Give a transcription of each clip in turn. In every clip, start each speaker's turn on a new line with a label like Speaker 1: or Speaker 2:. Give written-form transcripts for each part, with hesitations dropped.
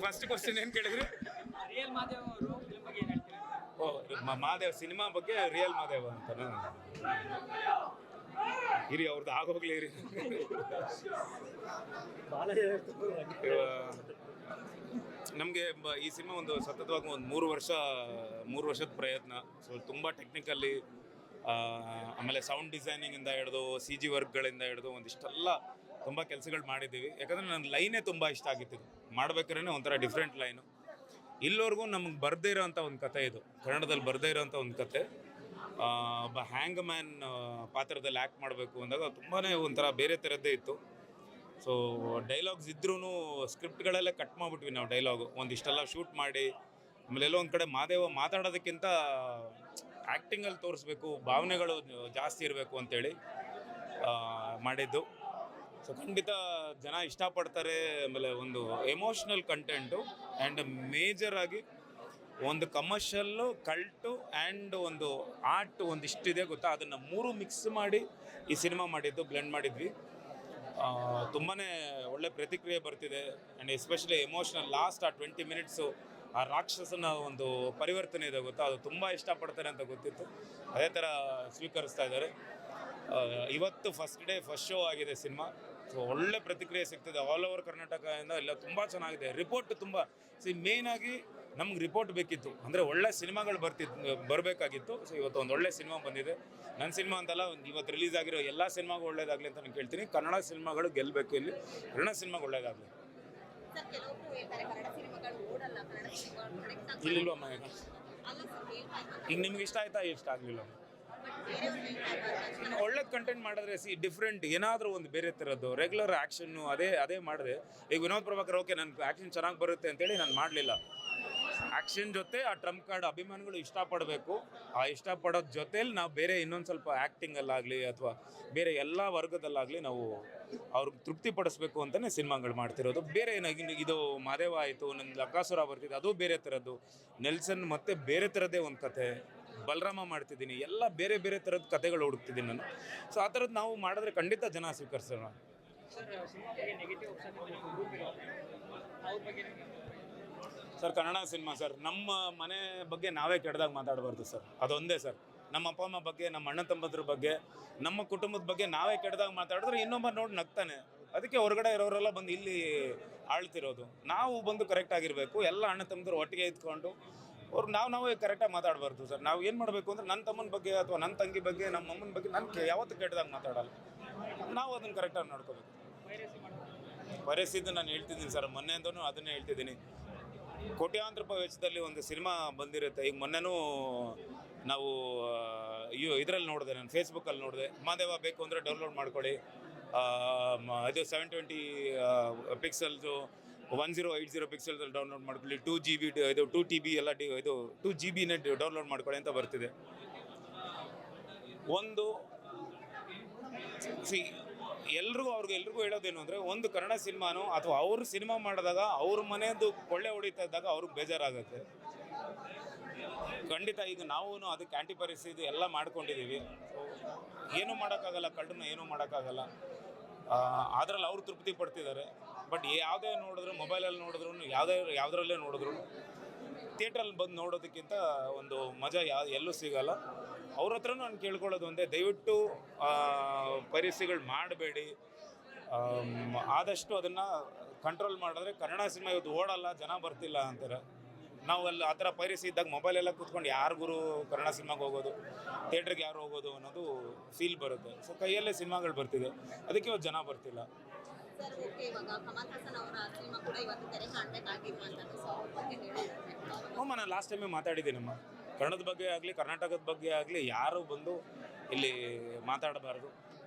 Speaker 1: First question ಏನು ಕೇಳಿದ್ರಿ?
Speaker 2: Real Madev ಅವರು ಫಿಲ್ಮ್ ಬಗ್ಗೆ ಏನು ಹೇಳ್ತೀರಾ?
Speaker 1: ಮಾದೇವ್ ಸಿನಿಮಾ ಬಗ್ಗೆ ರಿಯಲ್ ಮಾದೇವ್ ಅಂತನಾ? ಇರಿ ಅವ್ರದ್ದು ಆಗೋಗ್ಲಿ ಇರಿ. ನಮಗೆ ಈ ಸಿನಿಮಾ ಒಂದು ಸತತವಾಗಿ ಒಂದು 3 ವರ್ಷದ ಪ್ರಯತ್ನ. ಸೊ ತುಂಬ ಟೆಕ್ನಿಕಲ್ಲಿ, ಆಮೇಲೆ ಸೌಂಡ್ ಡಿಸೈನಿಂಗಿಂದ ಹಿಡಿದು CG ವರ್ಕ್ಗಳಿಂದ ಹಿಡಿದು ಒಂದಿಷ್ಟೆಲ್ಲ ತುಂಬ ಕೆಲಸಗಳು ಮಾಡಿದ್ದೀವಿ. ಯಾಕಂದರೆ ನನ್ನ ಲೈನೇ ತುಂಬ ಇಷ್ಟ ಆಗಿತ್ತು. ಮಾಡ್ಬೇಕಾದ್ರೆ ಒಂಥರ ಡಿಫ್ರೆಂಟ್ ಲೈನು. ಇಲ್ಲಿವರೆಗೂ ನಮಗೆ ಬರದೇ ಇರೋವಂಥ ಒಂದು ಕತೆ ಇದು, ಕನ್ನಡದಲ್ಲಿ ಬರದೇ ಇರೋವಂಥ ಒಂದು ಕತೆ. ಒಬ್ಬ ಹ್ಯಾಂಗ್ ಮ್ಯಾನ್ ಪಾತ್ರದಲ್ಲಿ ಆ್ಯಕ್ಟ್ ಮಾಡಬೇಕು ಅಂದಾಗ ತುಂಬಾ ಒಂಥರ ಬೇರೆ ಥರದ್ದೇ ಇತ್ತು. ಸೊ ಡೈಲಾಗ್ಸ್ ಇದ್ರೂ ಸ್ಕ್ರಿಪ್ಟ್ಗಳಲ್ಲೇ ಕಟ್ ಮಾಡಿಬಿಟ್ವಿ ನಾವು ಡೈಲಾಗು. ಒಂದಿಷ್ಟೆಲ್ಲ ಶೂಟ್ ಮಾಡಿ, ಆಮೇಲೆ ಎಲ್ಲೋ ಒಂದು ಕಡೆ ಮಾದೇವ ಮಾತಾಡೋದಕ್ಕಿಂತ ಆ್ಯಕ್ಟಿಂಗಲ್ಲಿ ತೋರಿಸ್ಬೇಕು, ಭಾವನೆಗಳು ಜಾಸ್ತಿ ಇರಬೇಕು ಅಂತೇಳಿ ಮಾಡಿದ್ದು. ಸೊ ಖಂಡಿತ ಜನ ಇಷ್ಟಪಡ್ತಾರೆ. ಆಮೇಲೆ ಒಂದು ಎಮೋಷ್ನಲ್ ಕಂಟೆಂಟು ಆ್ಯಂಡ್ ಮೇಜರಾಗಿ ಒಂದು ಕಮರ್ಷಿಯಲ್ಲು, ಕಲ್ಟು ಆ್ಯಂಡ್ ಒಂದು ಆರ್ಟ್ ಒಂದಿಷ್ಟಿದೆ ಗೊತ್ತಾ, ಅದನ್ನು 3 ಮಿಕ್ಸ್ ಮಾಡಿ ಈ ಸಿನಿಮಾ ಮಾಡಿದ್ದು, ಬ್ಲೆಂಡ್ ಮಾಡಿದ್ವಿ. ತುಂಬಾ ಒಳ್ಳೆ ಪ್ರತಿಕ್ರಿಯೆ ಬರ್ತಿದೆ. ಆ್ಯಂಡ್ ಎಸ್ಪೆಷಲಿ ಎಮೋಷ್ನಲ್ ಲಾಸ್ಟ್ ಆ 20 ಮಿನಿಟ್ಸು ಆ ರಾಕ್ಷಸನ ಒಂದು ಪರಿವರ್ತನೆ ಇದೆ ಗೊತ್ತಾ, ಅದು ತುಂಬ ಇಷ್ಟಪಡ್ತಾರೆ ಅಂತ ಗೊತ್ತಿತ್ತು. ಅದೇ ಥರ ಸ್ವೀಕರಿಸ್ತಾ ಇದ್ದಾರೆ. ಇವತ್ತು ಫಸ್ಟ್ ಡೇ ಫಸ್ಟ್ ಶೋ ಆಗಿದೆ ಸಿನಿಮಾ. ಸೊ ಒಳ್ಳೆ ಪ್ರತಿಕ್ರಿಯೆ ಸಿಗ್ತದೆ ಆಲ್ ಓವರ್ ಕರ್ನಾಟಕದಿಂದ. ಎಲ್ಲ ತುಂಬ ಚೆನ್ನಾಗಿದೆ. ರಿಪೋರ್ಟ್ ತುಂಬ ಮೇಯ್ನಾಗಿ ನಮ್ಗೆ ರಿಪೋರ್ಟ್ ಬೇಕಿತ್ತು, ಅಂದರೆ ಒಳ್ಳೆ ಸಿನಿಮಾಗಳು ಬರಬೇಕಾಗಿತ್ತು. ಸೊ ಇವತ್ತು ಒಂದು ಒಳ್ಳೆ ಸಿನಿಮಾ ಬಂದಿದೆ. ನನ್ನ ಸಿನಿಮಾ ಅಂತಲ್ಲ, ಇವತ್ತು ರಿಲೀಸ್ ಆಗಿರೋ ಎಲ್ಲ ಸಿನಿಮಾಗಳು ಒಳ್ಳೇದಾಗಲಿ ಅಂತ ನಾನು ಕೇಳ್ತೀನಿ. ಕನ್ನಡ ಸಿನಿಮಾಗಳು ಗೆಲ್ಲಬೇಕು, ಇಲ್ಲಿ ಕನ್ನಡ ಸಿನಿಮಾಗಳು ಒಳ್ಳೇದಾಗಲಿ. ಇಲ್ಲಿಲ್ವಮ್ಮ ಈಗ ನಿಮ್ಗೆ ಇಷ್ಟ ಆಯ್ತಾ? ಇಷ್ಟ ಆಗಲಿಲ್ಲ. ಒಳ್ಳೆ ಕಂಟೆಂಟ್ ಮಾಡಿದ್ರೆ ಡಿಫ್ರೆಂಟ್ ಏನಾದರೂ ಒಂದು ಬೇರೆ ಥರದ್ದು ರೆಗ್ಯುಲರ್ ಆ್ಯಕ್ಷನ್ನು ಅದೇ ಮಾಡಿದ್ರೆ, ಈಗ ವಿನೋದ್ ಪ್ರಭಾಕರ್ ಓಕೆ ನನಗೆ ಆ್ಯಕ್ಷನ್ ಚೆನ್ನಾಗಿ ಬರುತ್ತೆ ಅಂತೇಳಿ ನಾನು ಮಾಡಲಿಲ್ಲ. ಆ್ಯಕ್ಷನ್ ಜೊತೆ ಆ ಟ್ರಂಪ್ ಕಾರ್ಡ್ ಅಭಿಮಾನಿಗಳು ಇಷ್ಟಪಡಬೇಕು. ಆ ಇಷ್ಟಪಡೋದ ಜೊತೇಲಿ ನಾವು ಬೇರೆ ಇನ್ನೊಂದು ಸ್ವಲ್ಪ ಆ್ಯಕ್ಟಿಂಗಲ್ಲಾಗಲಿ ಅಥವಾ ಬೇರೆ ಎಲ್ಲ ವರ್ಗದಲ್ಲಾಗಲಿ ನಾವು ಅವ್ರಿಗೆ ತೃಪ್ತಿಪಡಿಸ್ಬೇಕು ಅಂತಲೇ ಸಿನಿಮಾಗಳು ಮಾಡ್ತಿರೋದು. ಬೇರೆ ಏನಾಗಿ ಇದು ಮಾದೇವ ಆಯಿತು, ನನ್ನ ಲಕ್ಕಾಸುರ ಬರ್ತಿದೆ, ಅದು ಬೇರೆ ಥರದ್ದು. ನೆಲ್ಸನ್ ಮತ್ತೆ ಬೇರೆ ಥರದ್ದೇ ಒಂದು ಕತೆ. ಬಲರಾಮ ಮಾಡ್ತಿದ್ದೀನಿ, ಎಲ್ಲ ಬೇರೆ ಬೇರೆ ಥರದ ಕತೆಗಳು ಹುಡುಕ್ತಿದ್ದೀನಿ ನಾನು. ಸೊ ಆ ಥರದ್ದು ನಾವು ಮಾಡಿದ್ರೆ ಖಂಡಿತ ಜನ ಸ್ವೀಕರಿಸೋಣ. ಸರ್ ಕನ್ನಡ ಸಿನಿಮಾ ಸರ್, ನಮ್ಮ ಮನೆ ಬಗ್ಗೆ ನಾವೇ ಕೆಟ್ಟದಾಗ ಮಾತಾಡಬಾರ್ದು ಸರ್, ಅದೊಂದೇ ಸರ್. ನಮ್ಮ ಅಪ್ಪ ಅಮ್ಮ ಬಗ್ಗೆ, ನಮ್ಮ ಅಣ್ಣ ತಮ್ಮದ್ರ ಬಗ್ಗೆ, ನಮ್ಮ ಕುಟುಂಬದ ಬಗ್ಗೆ ನಾವೇ ಕೆಟ್ಟದಾಗ ಮಾತಾಡಿದ್ರೆ ಇನ್ನೊಬ್ಬ ನೋಡಿ ನಗ್ತಾನೆ. ಅದಕ್ಕೆ ಹೊರಗಡೆ ಇರೋರೆಲ್ಲ ಬಂದು ಇಲ್ಲಿ ಆಳ್ತಿರೋದು. ನಾವು ಬಂದು ಕರೆಕ್ಟಾಗಿರಬೇಕು. ಎಲ್ಲ ಅಣ್ಣ ತಮ್ಮದ್ರು ಒಟ್ಟಿಗೆ ಇದ್ಕೊಂಡು ನಾವೇ ಕರೆಕ್ಟಾಗಿ ಮಾತಾಡಬಾರ್ದು ಸರ್. ನಾವು ಏನು ಮಾಡಬೇಕು ಅಂದರೆ ನನ್ನ ತಮ್ಮನ ಬಗ್ಗೆ ಅಥವಾ ನನ್ನ ತಂಗಿ ಬಗ್ಗೆ, ನಮ್ಮ ಅಮ್ಮನ ಬಗ್ಗೆ ನಾನು ಯಾವತ್ತೂ ಕೆಟ್ಟದಾಗ ಮಾತಾಡಲ್ಲ. ನಾವು ಅದನ್ನು ಕರೆಕ್ಟಾಗಿ ನೋಡ್ಕೋಬೇಕು. ಪರಿಸ್ಥಿತಿ ನಾನು ಹೇಳ್ತಿದ್ದೀನಿ ಸರ್, ಮೊನ್ನೆಯಿಂದನೂ ಅದನ್ನೇ ಹೇಳ್ತಿದ್ದೀನಿ. ಕೋಟ್ಯಾಂತರ ರೂಪಾಯಿ ವೆಚ್ಚದಲ್ಲಿ ಒಂದು ಸಿನಿಮಾ ಬಂದಿರುತ್ತೆ. ಈಗ ಮೊನ್ನೆನೂ ನಾವು ಇದರಲ್ಲಿ ನೋಡಿದೆ, ನಾನು ಫೇಸ್ಬುಕ್ಕಲ್ಲಿ ನೋಡಿದೆ, ಮಾದೇವ ಬೇಕು ಅಂದರೆ ಡೌನ್ಲೋಡ್ ಮಾಡ್ಕೊಳ್ಳಿ, ಇದು 720 ಪಿಕ್ಸಲ್ಸು 1080 ಪಿಕ್ಸೆಲ್ಸಲ್ಲಿ ಡೌನ್ಲೋಡ್ ಮಾಡ್ಕೊಳ್ಳಿ, 2 GB ಇದು 2 TB ಎಲ್ಲ ಇದು 2 GB ಡೌನ್ಲೋಡ್ ಮಾಡ್ಕೊಳ್ಳಿ ಅಂತ ಬರ್ತಿದೆ. ಒಂದು ಎಲ್ರಿಗೂ ಹೇಳೋದೇನು ಅಂದರೆ, ಒಂದು ಕನ್ನಡ ಸಿನಿಮಾನೋ ಅಥವಾ ಅವರು ಸಿನಿಮಾ ಮಾಡಿದಾಗ ಅವ್ರ ಮನೆಯದು ಕೊಳ್ಳೆ ಹೊಡಿತಾ ಇದ್ದಾಗ ಅವ್ರಿಗೆ ಬೇಜಾರಾಗುತ್ತೆ ಖಂಡಿತ. ಈಗ ನಾವು ಅದಕ್ಕೆ ಆ್ಯಂಟಿ ಪರಿಸ್ಥಿತಿ ಎಲ್ಲ ಮಾಡ್ಕೊಂಡಿದ್ದೀವಿ. ಏನೂ ಮಾಡೋಕ್ಕಾಗಲ್ಲ, ಕಳ್ಳನ್ನ ಏನೂ ಮಾಡೋಕ್ಕಾಗಲ್ಲ. ಅದರಲ್ಲಿ ಅವರು ತೃಪ್ತಿ ಪಡ್ತಿದ್ದಾರೆ. ಬಟ್ ಯಾವುದೇ ನೋಡಿದ್ರು, ಮೊಬೈಲಲ್ಲಿ ನೋಡಿದ್ರು, ಯಾವುದರಲ್ಲೇ ನೋಡಿದ್ರು, ಥಿಯೇಟ್ರಲ್ಲಿ ಬಂದು ನೋಡೋದಕ್ಕಿಂತ ಒಂದು ಮಜಾ ಎಲ್ಲೂ ಸಿಗೋಲ್ಲ. ಅವ್ರ ಹತ್ರ ನಾನು ಕೇಳ್ಕೊಳ್ಳೋದು ಒಂದೇ, ದಯವಿಟ್ಟು ಪರಿಸ್ಥಿತಿಗಳು ಮಾಡಬೇಡಿ. ಆದಷ್ಟು ಅದನ್ನು ಕಂಟ್ರೋಲ್ ಮಾಡಿದ್ರೆ ಕನ್ನಡ ಸಿನಿಮಾ ಇವತ್ತು ಓಡಲ್ಲ, ಜನ ಬರ್ತಿಲ್ಲ ಅಂತಾರೆ. ನಾವು ಅಲ್ಲಿ ಆ ಥರ ಪೈರಸಿ ಇದ್ದಾಗ ಮೊಬೈಲೆಲ್ಲ ಕೂತ್ಕೊಂಡು ಯಾರು ಗುರು ಕನ್ನಡ ಸಿನಿಮಾಗೆ ಹೋಗೋದು, ಥಿಯೇಟ್ರಿಗೆ ಯಾರು ಹೋಗೋದು ಅನ್ನೋದು ಫೀಲ್ ಬರುತ್ತೆ. ಸೊ ಕೈಯಲ್ಲೇ ಸಿನಿಮಾಗಳು ಬರ್ತಿದೆ, ಅದಕ್ಕೆ ಇವತ್ತು ಜನ ಬರ್ತಿಲ್ಲ. ನಾನು ಲಾಸ್ಟ್ ಟೈಮೇ ಮಾತಾಡಿದ್ದೀನಮ್ಮ, ಕನ್ನಡದ ಬಗ್ಗೆ ಆಗಲಿ ಕರ್ನಾಟಕದ ಬಗ್ಗೆ ಆಗಲಿ ಯಾರು ಬಂದು ಇಲ್ಲಿ ಮಾತಾಡಬಾರ್ದು.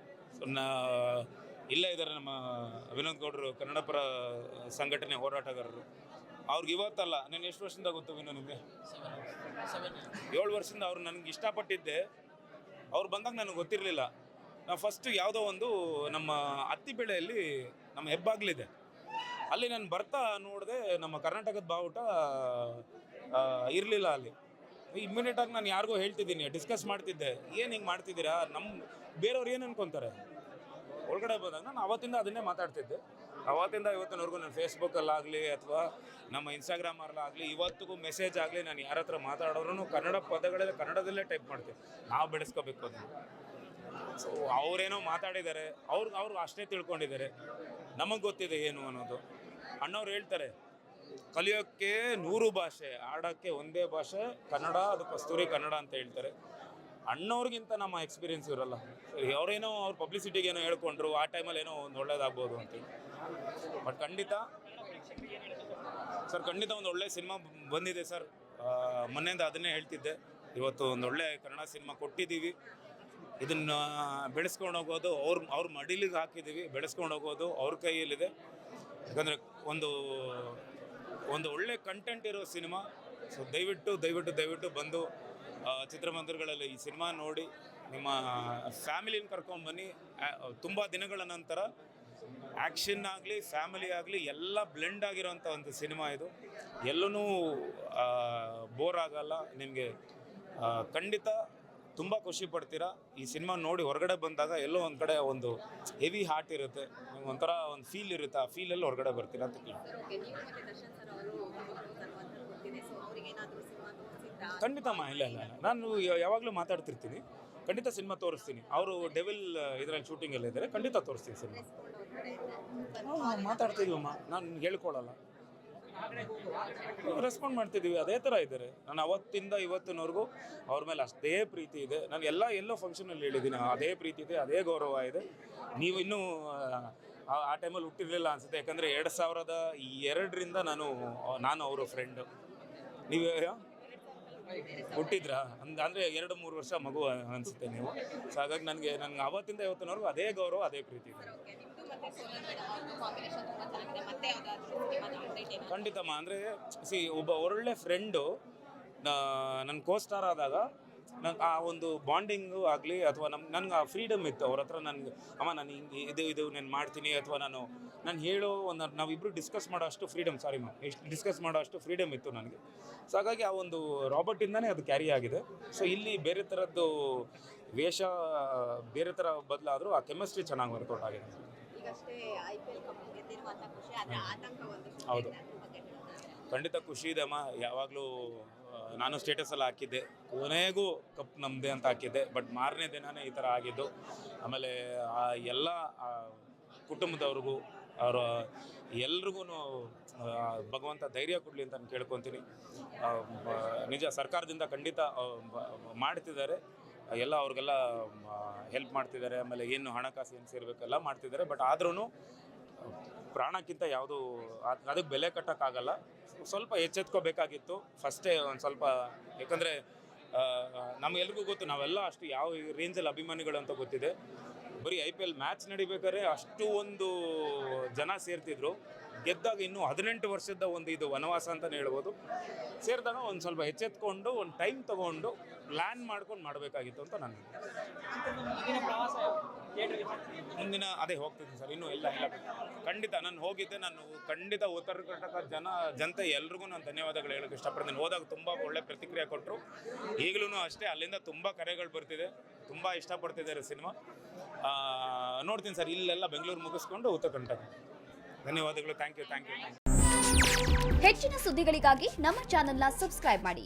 Speaker 1: ಸೊ ಇಲ್ಲೇ ಇದ್ದಾರೆ ನಮ್ಮ ವಿನೋದ್ ಗೌಡರು, ಕನ್ನಡ ಪರ ಸಂಘಟನೆ ಹೋರಾಟಗಾರರು. ಅವ್ರಿಗೆ ಇವತ್ತಲ್ಲ, ನಾನು ಎಷ್ಟು ವರ್ಷದಿಂದ ಗೊತ್ತು ವಿನೋ ನಿಮಗೆ? 7 ವರ್ಷದಿಂದ ಅವ್ರು ನನಗೆ ಇಷ್ಟಪಟ್ಟಿದ್ದೆ. ಅವ್ರು ಬಂದಾಗ ನನಗೆ ಗೊತ್ತಿರಲಿಲ್ಲ. ನಾವು ಫಸ್ಟು ಯಾವುದೋ ಒಂದು ನಮ್ಮ ಹತ್ತಿಬೆಳೆಯಲ್ಲಿ ನಮ್ಮ ಹೆಬ್ಬಾಗ್ಲಿದೆ, ಅಲ್ಲಿ ನಾನು ಬರ್ತಾ ನೋಡಿದೆ ನಮ್ಮ ಕರ್ನಾಟಕದ ಬಾವುಟ ಇರಲಿಲ್ಲ ಅಲ್ಲಿ. ಇಮ್ಮಿಡಿಯೇಟಾಗಿ ನಾನು ಯಾರಿಗೋ ಹೇಳ್ತಿದ್ದೀನಿ, ಡಿಸ್ಕಸ್ ಮಾಡ್ತಿದ್ದೆ, ಏನು ಹಿಂಗೆ ಮಾಡ್ತಿದ್ದೀರಾ, ಬೇರೆಯವ್ರು ಏನು ಅನ್ಕೊತಾರೆ, ಒಳಗಡೆ ಬಂದಾಗ ನಾನು ಅವತ್ತಿಂದ ಅದನ್ನೇ ಮಾತಾಡ್ತಿದ್ದೆ. ಅವತ್ತಿಂದ ಇವತ್ತಿನವರೆಗೂ ನಾನು ಫೇಸ್ಬುಕ್ಕಲ್ಲಾಗಲಿ ಅಥವಾ ನಮ್ಮ ಇನ್ಸ್ಟಾಗ್ರಾಮಲ್ಲಾಗಲಿ ಇವತ್ತಿಗೂ ಮೆಸೇಜ್ ಆಗಲಿ ನಾನು ಯಾರ ಹತ್ರ ಮಾತಾಡೋರು ಕನ್ನಡ ಪದಗಳಲ್ಲಿ ಕನ್ನಡದಲ್ಲೇ ಟೈಪ್ ಮಾಡ್ತೀವಿ. ನಾವು ಬೆಳೆಸ್ಕೋಬೇಕು ಅದನ್ನು. ಸೊ ಅವರೇನೋ ಮಾತಾಡಿದ್ದಾರೆ, ಅವ್ರು ಅಷ್ಟೇ ತಿಳ್ಕೊಂಡಿದ್ದಾರೆ, ನಮಗೆ ಗೊತ್ತಿದೆ ಏನು ಅನ್ನೋದು. ಅಣ್ಣವ್ರು ಹೇಳ್ತಾರೆ ಕಲಿಯೋಕ್ಕೆ 100 ಭಾಷೆ, ಆಡೋಕ್ಕೆ ಒಂದೇ ಭಾಷೆ ಕನ್ನಡ, ಅದು ಕಸ್ತೂರಿ ಕನ್ನಡ ಅಂತ ಹೇಳ್ತಾರೆ. ಅಣ್ಣವ್ರಿಗಿಂತ ನಮ್ಮ ಎಕ್ಸ್ಪೀರಿಯೆನ್ಸ್ ಇರಲ್ಲ. ಸರಿ, ಅವರೇನೋ ಅವ್ರ ಪಬ್ಲಿಸಿಟಿಗೆ ಏನೋ ಹೇಳ್ಕೊಂಡ್ರು, ಆ ಟೈಮಲ್ಲಿ ಏನೋ ಒಂದು ಒಳ್ಳೇದಾಗ್ಬೋದು ಅಂತೇಳಿ. ಬಟ್ ಖಂಡಿತ ಒಂದು ಒಳ್ಳೆ ಸಿನಿಮಾ ಬಂದಿದೆ ಸರ್. ಮೊನ್ನೆಯಿಂದ ಅದನ್ನೇ ಹೇಳ್ತಿದ್ದೆ, ಇವತ್ತು ಒಂದು ಒಳ್ಳೆ ಕನ್ನಡ ಸಿನಿಮಾ ಕೊಟ್ಟಿದ್ದೀವಿ. ಇದನ್ನು ಬೆಳೆಸ್ಕೊಂಡು ಹೋಗೋದು ಅವ್ರ ಮಡಿಲಿಗೆ ಹಾಕಿದ್ದೀವಿ. ಬೆಳೆಸ್ಕೊಂಡು ಹೋಗೋದು ಅವ್ರ ಕೈಯಲ್ಲಿದೆ. ಯಾಕಂದರೆ ಒಂದು ಒಳ್ಳೆ ಕಂಟೆಂಟ್ ಇರೋ ಸಿನಿಮಾ. ಸೊ ದಯವಿಟ್ಟು ಬಂದು ಚಿತ್ರಮಂದಿರಗಳಲ್ಲಿ ಈ ಸಿನಿಮಾ ನೋಡಿ ನಿಮ್ಮ ಫ್ಯಾಮಿಲಿನ ಕರ್ಕೊಂಡ್ಬನ್ನಿ. ತುಂಬ ದಿನಗಳ ನಂತರ ಆ್ಯಕ್ಷನ್ ಆಗಲಿ ಫ್ಯಾಮಿಲಿ ಆಗಲಿ ಎಲ್ಲ ಬ್ಲೆಂಡ್ ಆಗಿರೋಂಥ ಒಂದು ಸಿನಿಮಾ ಇದು. ಎಲ್ಲೂ ಬೋರ್ ಆಗಲ್ಲ ನಿಮಗೆ. ಖಂಡಿತ ತುಂಬ ಖುಷಿ ಪಡ್ತೀರಾ. ಈ ಸಿನಿಮಾ ನೋಡಿ ಹೊರಗಡೆ ಬಂದಾಗ ಎಲ್ಲೋ ಒಂದು ಕಡೆ ಒಂದು ಹೆವಿ ಹಾರ್ಟ್ ಇರುತ್ತೆ, ನಿಮ್ಗೆ ಒಂಥರ ಒಂದು ಫೀಲ್ ಇರುತ್ತೆ. ಆ ಫೀಲಲ್ಲಿ ಹೊರಗಡೆ ಬರ್ತೀರಾ ಅಂತ ಕೇಳಿ. ಖಂಡಿತಮ್ಮ, ಇಲ್ಲ ನಾನು ಯಾವಾಗಲೂ ಮಾತಾಡ್ತಿರ್ತೀನಿ. ಖಂಡಿತ ಸಿನಿಮಾ ತೋರಿಸ್ತೀನಿ. ಅವರು ಡೆವಿಲ್ ಇದರಲ್ಲಿ ಶೂಟಿಂಗಲ್ಲಿ ಇದ್ದಾರೆ, ಖಂಡಿತ ತೋರಿಸ್ತೀನಿ ಸಿನಿಮಾ. ಮಾತಾಡ್ತಿದ್ದೀವಮ್ಮ, ನಾನು ಹೇಳ್ಕೊಳ್ಳಲ್ಲ, ರೆಸ್ಪಾಂಡ್ ಮಾಡ್ತಿದ್ದೀವಿ. ಅದೇ ಥರ ಇದ್ದಾರೆ. ನಾನು ಅವತ್ತಿಂದ ಇವತ್ತಿನವರೆಗೂ ಅವ್ರ ಮೇಲೆ ಅಷ್ಟೇ ಪ್ರೀತಿ ಇದೆ. ನಾನು ಎಲ್ಲೋ ಫಂಕ್ಷನಲ್ಲಿ ಹೇಳಿದ್ದೀನಿ, ಅದೇ ಪ್ರೀತಿ ಇದೆ, ಅದೇ ಗೌರವ ಇದೆ. ನೀವು ಇನ್ನೂ ಆ ಟೈಮಲ್ಲಿ ಹುಟ್ಟಿರಲಿಲ್ಲ ಅನಿಸುತ್ತೆ. ಯಾಕಂದರೆ 2002ರಿಂದ ನಾನು ಅವರ ಫ್ರೆಂಡು. ನೀವು ಹುಟ್ಟಿದ್ರಾ ಅಂದರೆ 2-3 ವರ್ಷ ಮಗು ಅನಿಸುತ್ತೆ ನೀವು. ಸೊ ಹಾಗಾಗಿ ನನಗೆ ಅವತ್ತಿಂದ ಇವತ್ತಿನವರೆಗೂ ಅದೇ ಗೌರವ, ಅದೇ ಪ್ರೀತಿ ಇದೆ. ಖಂಡಿತಮ್ಮ. ಅಂದರೆ ಒಬ್ಬ ಒಳ್ಳೆ ಫ್ರೆಂಡು ನನ್ನ ಕೋಸ್ಟಾರ್ ಆದಾಗ ನಂಗೆ ಆ ಒಂದು ಬಾಂಡಿಂಗು ಆಗಲಿ ಅಥವಾ ನನಗೆ ಆ ಫ್ರೀಡಮ್ ಇತ್ತು ಅವ್ರ ಹತ್ರ. ನನಗೆ ಅಮ್ಮ ನಾನು ಹಿಂಗೆ ಇದು ನಾನು ಮಾಡ್ತೀನಿ ಅಥವಾ ನಾನು ಹೇಳೋ ಒಂದು ನಾವಿಬ್ಬರು ಡಿಸ್ಕಸ್ ಮಾಡೋ ಅಷ್ಟು ಡಿಸ್ಕಸ್ ಮಾಡೋ ಅಷ್ಟು ಫ್ರೀಡಮ್ ಇತ್ತು ನನಗೆ. ಸೊ ಹಾಗಾಗಿ ಆ ಒಂದು ರಾಬರ್ಟಿಂದನೇ ಅದು ಕ್ಯಾರಿ ಆಗಿದೆ. ಸೊ ಇಲ್ಲಿ ಬೇರೆ ಥರದ್ದು ವೇಷ ಬೇರೆ ಥರ ಬದಲಾದರೂ ಆ ಕೆಮಿಸ್ಟ್ರಿ ಚೆನ್ನಾಗಿ ವರ್ಕೌಟ್ ಆಗಿದೆ. ಹೌದು, ಖಂಡಿತ ಖುಷಿ ಇದೆ ಅಮ್ಮ. ಯಾವಾಗಲೂ ನಾನು ಸ್ಟೇಟಸಲ್ಲಿ ಹಾಕಿದ್ದೆ, ಕೊನೆಗೂ ಕಪ್ ನಮ್ಮದೇ ಅಂತ ಹಾಕಿದ್ದೆ. ಬಟ್ ಮಾರನೇ ದಿನವೇ ಈ ಥರ ಆಗಿದ್ದು. ಆಮೇಲೆ ಎಲ್ಲ ಕುಟುಂಬದವ್ರಿಗೂ ಎಲ್ರಿಗೂ ಭಗವಂತ ಧೈರ್ಯ ಕೊಡಲಿ ಅಂತ ನಾನು ಕೇಳ್ಕೊತೀನಿ. ನಿಜ ಸರ್ಕಾರದಿಂದ ಖಂಡಿತ ಮಾಡ್ತಿದ್ದಾರೆ, ಅವ್ರಿಗೆಲ್ಲ ಹೆಲ್ಪ್ ಮಾಡ್ತಿದ್ದಾರೆ. ಆಮೇಲೆ ಏನು ಹಣಕಾಸು ಏನು ಸೇರಬೇಕೆಲ್ಲ ಮಾಡ್ತಿದ್ದಾರೆ. ಬಟ್ ಆದ್ರೂ ಪ್ರಾಣಕ್ಕಿಂತ ಯಾವುದು ಅದಕ್ಕೆ ಬೆಲೆ ಕಟ್ಟೋಕ್ಕಾಗಲ್ಲ. ಸ್ವಲ್ಪ ಎಚ್ಚೆತ್ಕೋಬೇಕಾಗಿತ್ತು ಫಸ್ಟೇ ಒಂದು ಸ್ವಲ್ಪ. ಯಾಕಂದರೆ ನಮಗೆಲ್ರಿಗೂ ಗೊತ್ತು, ನಾವೆಲ್ಲ ಅಷ್ಟು ಯಾವ ರೇಂಜಲ್ಲಿ ಅಭಿಮಾನಿಗಳು ಅಂತ ಗೊತ್ತಿದೆ. ಬರೀ IPL ಮ್ಯಾಚ್ ನಡಿಬೇಕಾದ್ರೆ ಅಷ್ಟು ಒಂದು ಜನ ಸೇರ್ತಿದ್ರು. ಗೆದ್ದಾಗ ಇನ್ನೂ 18 ವರ್ಷದ ಒಂದು ಇದು ವನವಾಸ ಅಂತಲೇ ಹೇಳ್ಬೋದು. ಸೇರಿದಾಗ ಒಂದು ಸ್ವಲ್ಪ ಎಚ್ಚೆತ್ಕೊಂಡು ಒಂದು ಟೈಮ್ ತೊಗೊಂಡು ಪ್ಲ್ಯಾನ್ ಮಾಡ್ಕೊಂಡು ಮಾಡಬೇಕಾಗಿತ್ತು ಅಂತ ನಾನು. ಮುಂದಿನ ಅದೇ ಹೋಗ್ತಿದ್ದೀನಿ ಸರ್. ಇನ್ನೂ ಇಲ್ಲ ಖಂಡಿತ ನಾನು ಹೋಗಿದ್ದೆ. ನಾನು ಖಂಡಿತ ಉತ್ತರ ಕರ್ನಾಟಕ ಜನತೆ ಎಲ್ರಿಗೂ ನಾನು ಧನ್ಯವಾದಗಳು ಹೇಳೋಕ್ಕೆ ಇಷ್ಟಪಡ್ತೀನಿ. ಹೋದಾಗ ತುಂಬ ಒಳ್ಳೆ ಪ್ರತಿಕ್ರಿಯೆ ಕೊಟ್ಟರು. ಈಗಲೂ ಅಷ್ಟೇ ಅಲ್ಲಿಂದ ತುಂಬ ಕರೆಗಳು ಬರ್ತಿದೆ, ತುಂಬ ಇಷ್ಟಪಡ್ತಿದ್ದಾರೆ ಸಿನಿಮಾ. ನೋಡ್ತೀನಿ ಸರ್. ಇಲ್ಲೆಲ್ಲ ಬೆಂಗಳೂರು ಮುಗಿಸ್ಕೊಂಡು ಉತ್ತರ ಕರ್ನಾಟಕ. ಧನ್ಯವಾದಗಳು. Thank you.
Speaker 3: ಹೆಚ್ಚಿನ ಸುದ್ದಿಗಳಿಗಾಗಿ ನಮ್ಮ ಚಾನೆಲ್ನ ಸಬ್ಸ್ಕ್ರೈಬ್ ಮಾಡಿ.